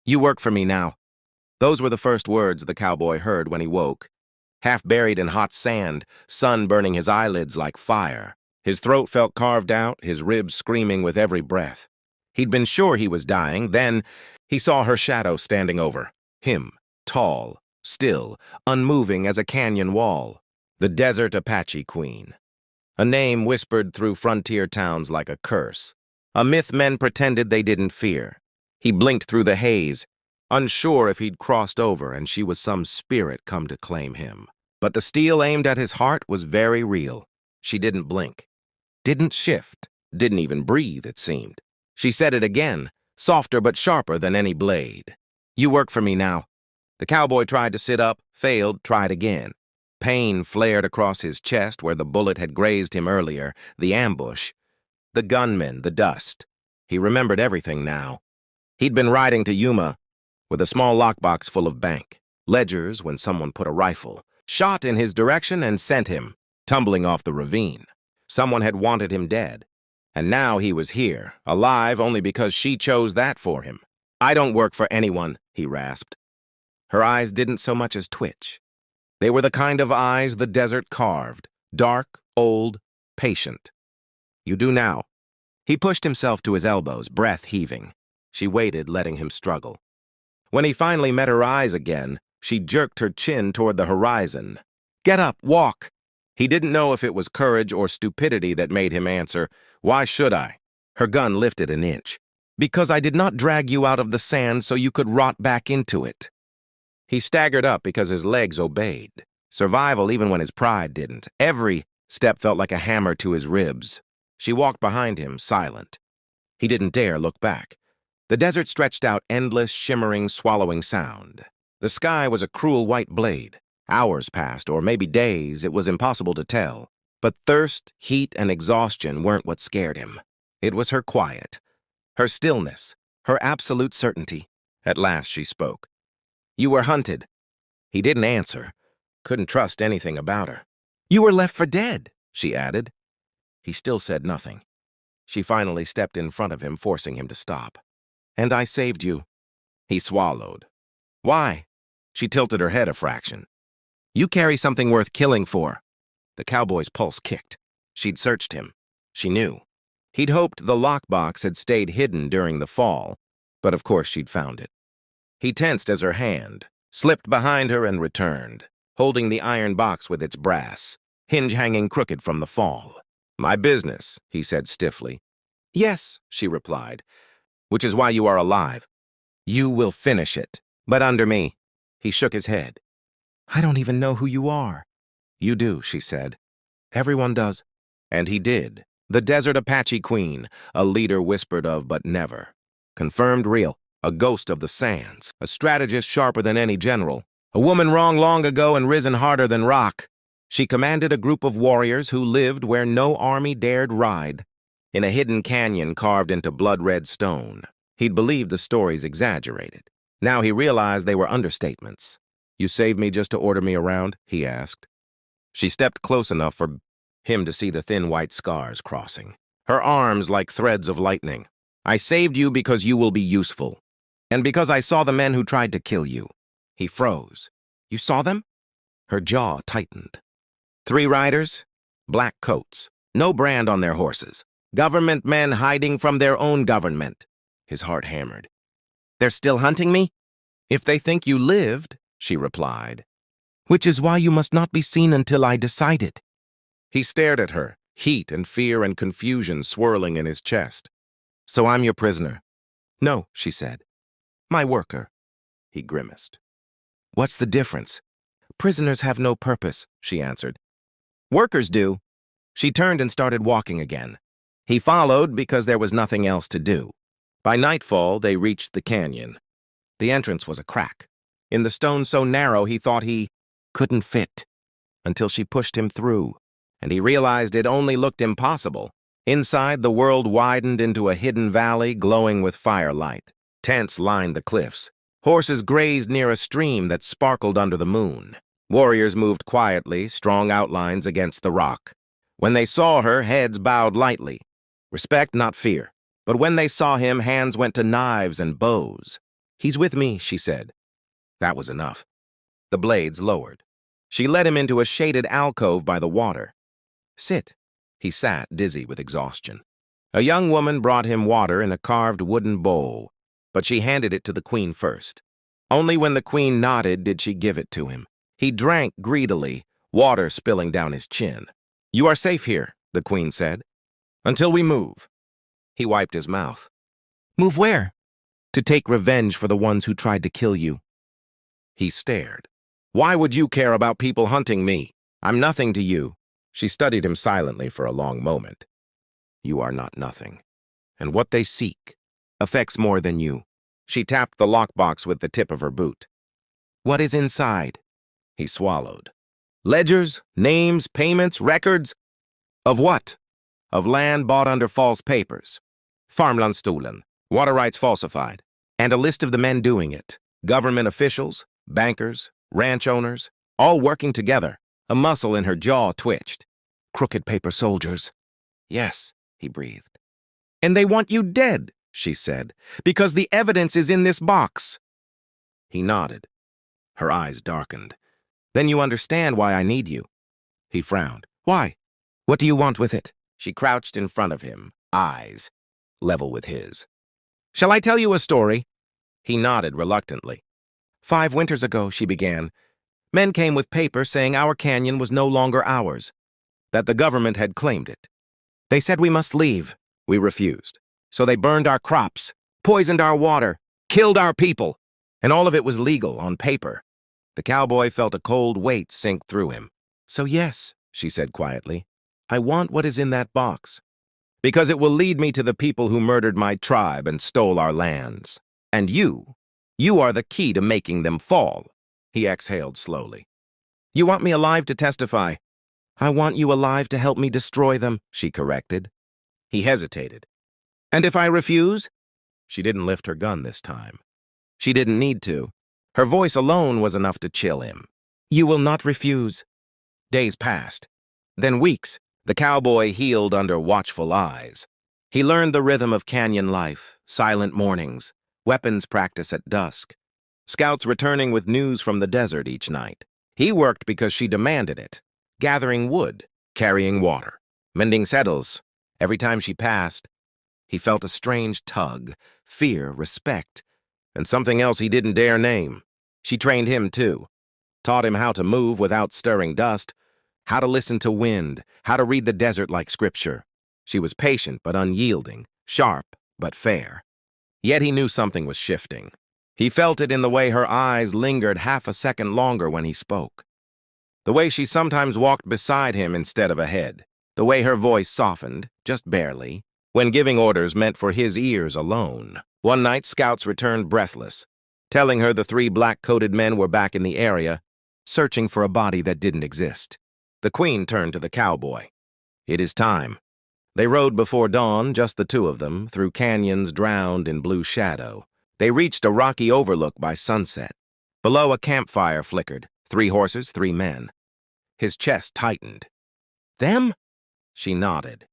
You work for me now." Those were the first words the cowboy heard when he woke. Half buried in hot sand, sun burning his eyelids like fire. His throat felt carved out, his ribs screaming with every breath. He'd been sure he was dying, then he saw her shadow standing over him, tall, still, unmoving as a canyon wall. The Desert Apache Queen. A name whispered through frontier towns like a curse. A myth men pretended they didn't fear. He blinked through the haze, unsure if he'd crossed over and she was some spirit come to claim him. But the steel aimed at his heart was very real. She didn't blink, didn't shift, didn't even breathe, it seemed. She said it again, softer but sharper than any blade. "You work for me now." The cowboy tried to sit up, failed, tried again. Pain flared across his chest where the bullet had grazed him earlier, the ambush, the gunmen, the dust. He remembered everything now. He'd been riding to Yuma with a small lockbox full of bank ledgers when someone put a rifle, shot in his direction and sent him tumbling off the ravine. Someone had wanted him dead, and now he was here, alive only because she chose that for him. "I don't work for anyone," he rasped. Her eyes didn't so much as twitch. They were the kind of eyes the desert carved, dark, old, patient. "You do now." He pushed himself to his elbows, breath heaving. She waited, letting him struggle. When he finally met her eyes again, she jerked her chin toward the horizon. "Get up, walk." He didn't know if it was courage or stupidity that made him answer, "Why should I?" Her gun lifted an inch. "Because I did not drag you out of the sand so you could rot back into it." He staggered up because his legs obeyed. Survival even when his pride didn't. Every step felt like a hammer to his ribs. She walked behind him, silent. He didn't dare look back. The desert stretched out endless, shimmering, swallowing sound. The sky was a cruel white blade. Hours passed, or maybe days, it was impossible to tell. But thirst, heat, and exhaustion weren't what scared him. It was her quiet, her stillness, her absolute certainty. At last she spoke. "You were hunted." He didn't answer. Couldn't trust anything about her. "You were left for dead," she added. He still said nothing. She finally stepped in front of him, forcing him to stop. "And I saved you." He swallowed. "Why?" She tilted her head a fraction. "You carry something worth killing for." The cowboy's pulse kicked. She'd searched him. She knew. He'd hoped the lockbox had stayed hidden during the fall, but of course she'd found it. He tensed as her hand slipped behind her and returned, holding the iron box with its brass, hinge hanging crooked from the fall. "My business," he said stiffly. "Yes," she replied, "which is why you are alive. You will finish it, but under me." He shook his head. "I don't even know who you are." "You do," she said. "Everyone does." And he did. The Desert Apache Queen, a leader whispered of but never. Confirmed real. A ghost of the sands, a strategist sharper than any general, a woman wrong long ago and risen harder than rock. She commanded a group of warriors who lived where no army dared ride, in a hidden canyon carved into blood-red stone. He'd believed the stories exaggerated. Now he realized they were understatements. "You saved me just to order me around?" he asked. She stepped close enough for him to see the thin white scars crossing. Her arms like threads of lightning. "I saved you because you will be useful. And because I saw the men who tried to kill you." He froze. "You saw them?" Her jaw tightened. 3 riders, black coats, no brand on their horses. Government men hiding from their own government. His heart hammered. "They're still hunting me?" "If they think you lived," she replied. "Which is why you must not be seen until I decide it." He stared at her, heat and fear and confusion swirling in his chest. "So I'm your prisoner?" "No," she said. "My worker." He grimaced. "What's the difference?" "Prisoners have no purpose," she answered. "Workers do." She turned and started walking again. He followed because there was nothing else to do. By nightfall, they reached the canyon. The entrance was a crack. In the stone so narrow he thought he couldn't fit, until she pushed him through, and he realized it only looked impossible. Inside, the world widened into a hidden valley glowing with firelight. Tents lined the cliffs. Horses grazed near a stream that sparkled under the moon. Warriors moved quietly, strong outlines against the rock. When they saw her, heads bowed lightly. Respect, not fear. But when they saw him, hands went to knives and bows. "He's with me," she said. That was enough. The blades lowered. She led him into a shaded alcove by the water. "Sit." He sat, dizzy with exhaustion. A young woman brought him water in a carved wooden bowl, but she handed it to the queen first. Only when the queen nodded did she give it to him. He drank greedily, water spilling down his chin. "You are safe here," the queen said, "until we move." He wiped his mouth. "Move where?" "To take revenge for the ones who tried to kill you." He stared. "Why would you care about people hunting me? I'm nothing to you." She studied him silently for a long moment. "You are not nothing. And what they seek affects more than you." She tapped the lockbox with the tip of her boot. "What is inside?" He swallowed. "Ledgers, names, payments, records." "Of what?" "Of land bought under false papers. Farmland stolen, water rights falsified, and a list of the men doing it. Government officials, bankers, ranch owners, all working together." A muscle in her jaw twitched. "Crooked paper soldiers." "Yes," he breathed. "And they want you dead," she said, "because the evidence is in this box." He nodded. Her eyes darkened. "Then you understand why I need you." He frowned. "Why? What do you want with it?" She crouched in front of him, eyes level with his. "Shall I tell you a story?" He nodded reluctantly. 5 winters ago," she began, "men came with papers saying our canyon was no longer ours, that the government had claimed it. They said we must leave. We refused. So they burned our crops, poisoned our water, killed our people, and all of it was legal on paper." The cowboy felt a cold weight sink through him. "So yes," she said quietly, "I want what is in that box. Because it will lead me to the people who murdered my tribe and stole our lands. And you are the key to making them fall." He exhaled slowly. "You want me alive to testify?" "I want you alive to help me destroy them," she corrected. He hesitated. "And if I refuse?" She didn't lift her gun this time. She didn't need to. Her voice alone was enough to chill him. "You will not refuse." Days passed. Then weeks. The cowboy healed under watchful eyes. He learned the rhythm of canyon life, silent mornings, weapons practice at dusk, scouts returning with news from the desert each night. He worked because she demanded it, gathering wood, carrying water, mending saddles. Every time she passed, he felt a strange tug, fear, respect, and something else he didn't dare name. She trained him too, taught him how to move without stirring dust, how to listen to wind, how to read the desert like scripture. She was patient but unyielding, sharp but fair. Yet he knew something was shifting. He felt it in the way her eyes lingered half a second longer when he spoke. The way she sometimes walked beside him instead of ahead. The way her voice softened, just barely, when giving orders meant for his ears alone. One night, scouts returned breathless, telling her the 3 black-coated men were back in the area, searching for a body that didn't exist. The queen turned to the cowboy. "It is time." They rode before dawn, just the 2 of them, through canyons drowned in blue shadow. They reached a rocky overlook by sunset. Below, a campfire flickered. 3 horses, 3 men. His chest tightened. "Them?" She nodded.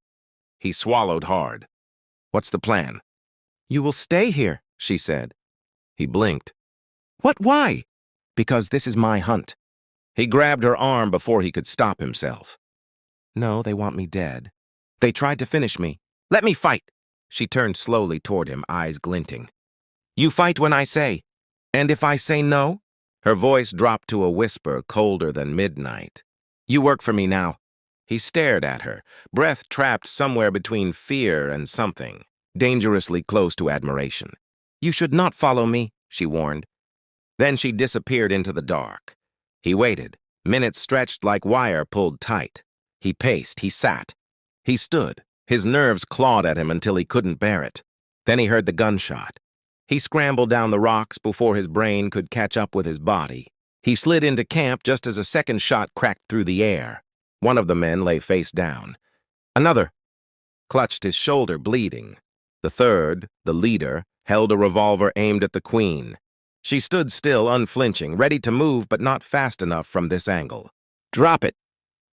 He swallowed hard. "What's the plan?" "You will stay here," she said. He blinked. "What? Why?" "Because this is my hunt." He grabbed her arm before he could stop himself. "No, they want me dead. They tried to finish me. Let me fight." She turned slowly toward him, eyes glinting. "You fight when I say. And if I say no?" Her voice dropped to a whisper colder than midnight. "You work for me now." He stared at her, breath trapped somewhere between fear and something, dangerously close to admiration. "You should not follow me," she warned. Then she disappeared into the dark. He waited, minutes stretched like wire pulled tight. He paced, he sat. He stood, his nerves clawed at him until he couldn't bear it. Then he heard the gunshot. He scrambled down the rocks before his brain could catch up with his body. He slid into camp just as a second shot cracked through the air. One of the men lay face down. Another clutched his shoulder, bleeding. The third, the leader, held a revolver aimed at the queen. She stood still, unflinching, ready to move but not fast enough from this angle. "Drop it!"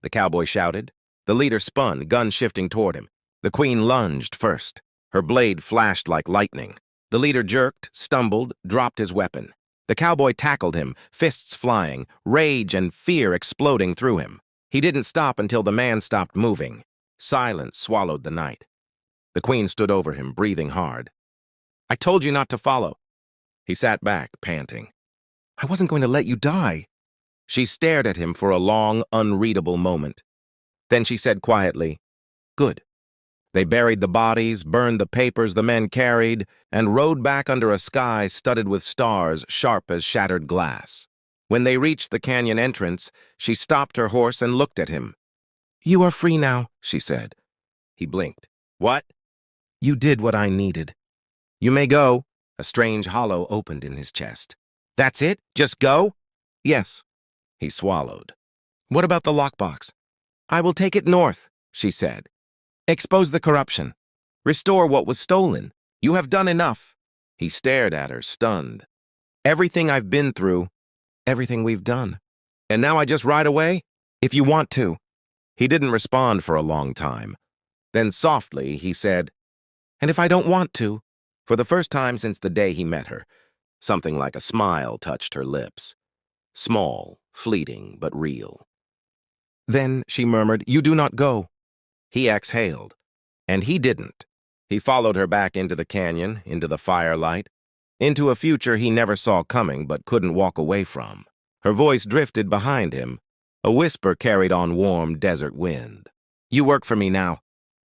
the cowboy shouted. The leader spun, gun shifting toward him. The queen lunged first. Her blade flashed like lightning. The leader jerked, stumbled, dropped his weapon. The cowboy tackled him, fists flying, rage and fear exploding through him. He didn't stop until the man stopped moving. Silence swallowed the night. The queen stood over him, breathing hard. "I told you not to follow." He sat back, panting. "I wasn't going to let you die." She stared at him for a long, unreadable moment. Then she said quietly, "Good." They buried the bodies, burned the papers the men carried, and rode back under a sky studded with stars sharp as shattered glass. When they reached the canyon entrance, she stopped her horse and looked at him. "You are free now," she said. He blinked. "What?" "You did what I needed. You may go." A strange hollow opened in his chest. "That's it? Just go?" "Yes." He swallowed. "What about the lockbox?" "I will take it north," she said. "Expose the corruption. Restore what was stolen. You have done enough." He stared at her, stunned. "Everything I've been through, everything we've done. And now I just ride away? If you want to." He didn't respond for a long time. Then softly he said, "And if I don't want to?" For the first time since the day he met her, something like a smile touched her lips. Small, fleeting, but real. "Then," she murmured, "you do not go." He exhaled. And he didn't. He followed her back into the canyon, into the firelight, into a future he never saw coming but couldn't walk away from. Her voice drifted behind him. A whisper carried on warm desert wind. "You work for me now.